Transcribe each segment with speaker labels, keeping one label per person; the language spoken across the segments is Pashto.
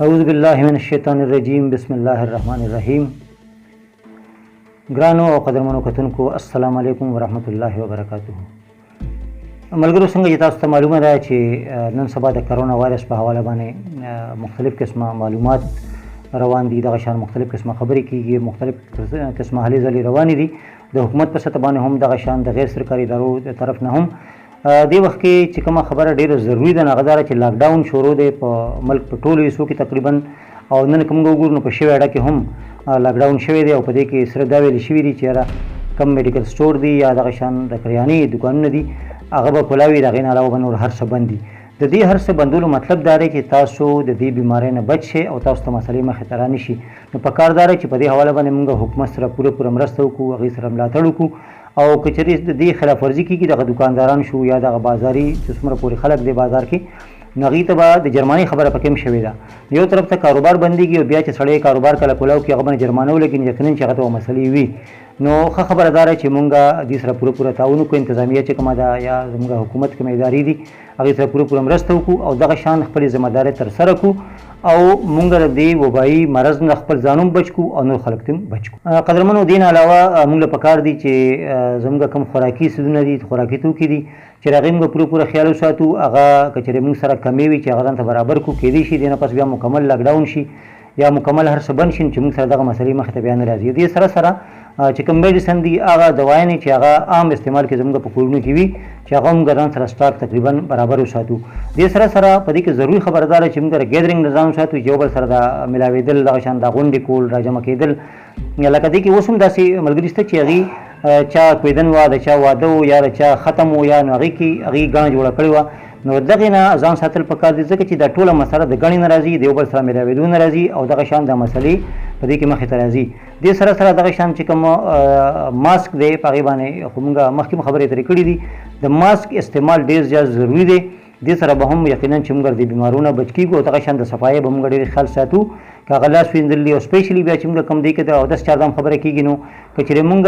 Speaker 1: اعوذ باللہ من الشیطان الرجیم بسم اللہ الرحمن الرحیم. ګرانو او قدرمنو کتونکو السلام علیکم ورحمت الله وبرکاته. ملګرو څنګه چې تاسو ته معلومه ده چې نن سبا د کرونا وایرس په حواله باندې مختلف قسمه معلومات روان دي، دغه شان مختلف قسمه خبرې کیږي، مختلف قسمه هلې ځلې روانې دي. د حکومت په سطح باندې هم دغه شان د غیر سرکاري ادارو د طرف نه هم دې وخت کې چې کومه خبره ډېره ضروري ده هغه دا ده چې لاک ډاون شروع دی په ملک په ټولو حصو کې تقریبا، او نن که موږ وګورو نو په شوې اډه کې هم لاک ډاون شوی دی او په دې کې صرف دا ویل شوي دي چې یاره کم میډیکل سټور دي یا دغه شان د کریانې دوکانونه دي هغه به کلا وي، د هغې نه علاوه به نور هر څه بند دي. د دې هر څه بندولو مطلب دا دی چې تاسو د دې بیمارۍ نه بچ شئ او تاسو ته مسلې مخې ته رانه شي. نو په کار دا دی چې په دې حواله باندې موږ حکومت سره پوره مرسته وکړو، هغې سره ملاتړ وکړو، او که چېرې د دې خلاف ورزي کېږي دغه دوکانداران شو یا دغه بازاري چې څومره پورې خلک دی بازار کې، نو هغې ته به د جرمانې خبره پکې هم شوې ده. یو طرف ته کاروبار بندېږي او بیا چې سړی کاروبار کله کولاو کړي هغه باندې جرمانه ولګي، یقیناً چې هغه ته مسلې وي. نو ښه خبره دا ده چې مونږ دې سره پوره تعاون وکړو، انتظامیه چې کومه ده یا زموږ حکومت کومې ادارې دي هغې سره پوره مرسته وکړو او دغه شان خپلې ذمهدارۍ ترسره کړو او مونږ د دې وبایي مرض نه خپل ځان هم بچ کړو او نور خلک ته هم بچ کړو. قدرمنو، دې نه علاوه مونږ له پکار دي چې زموږ کوم خوراکي څیزونه دي، خوراکي توکي دي چې د هغې موږ پوره خیال وساتو. هغه که چېرې موږ سره کمې وي چې هغه ځان ته برابر کړو، کیدای شي دې نه پس بیا مکمل لاک ډاون شي یا مکمل هر څه بند شي چې موږ سره دغه مسلې مخې ته بیا نه راځي. دې سره سره چې کوم میډیسن دي هغه دوایانې چې هغه عام استعمال کې زموږ په کورونو کې وي چې هغه موږ ځان سره سټاک تقریبا برابر وساتو. دې سره سره په دې کې ضروري خبره دا ده چې موږ د ګیدرینګ نه ځان وساتو، چې یو بل سره د ملاوېدل، دغه شان د غونډې کول، راجمع کېدل. لکه دې کې اوس هم داسې ملګري شته چې هغې چا کویدن وه، د چا واده و یا د چا ختم و یا نو هغې کې هغې ګڼه جوړه کړې وه. نو دغې نه ځان ساتل پکار دي ځکه چې دا ټوله مسله د ګڼې نه راځي، د یو بل سره ملاوېدو نه راځي او دغه شان د مسلې په دې کې مخې ته راځي. دې سره سره دغه شان چې کوم ماسک دی په هغې باندې خو موږ مخکې هم خبرې ترې کړي دي، د ماسک استعمال ډېر زیات ضروري دی. دې سره به هم یقینا چې موږ د بیمارونو بچ کېږو او دغه شان د صفایۍ به موږ ډېر خیال ساتو. که هغه لاس وینځل دي او سپیشلي بیا چې موږ کوم دی کې د اودس چاردام خبره کېږي، نو که چېرې موږ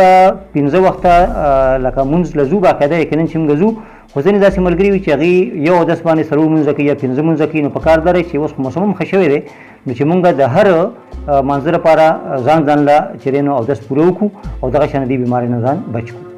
Speaker 1: 5 وخته لکه مونځ له ځو باقاعده یقینا چې موږ ځو، خو ځینې داسې ملګري وي چې هغې یو اودس باندې 4 مونځه کوي یا 5 مونځه کوي. نو په کار دا دی چې اوس موسم هم ښه شوی دی نو چې موږ د هر مانځه لپاره ځان له چېرې نو اودس پوره وکړو او دغه شان دې بیمارۍ نه ځان بچ کړو.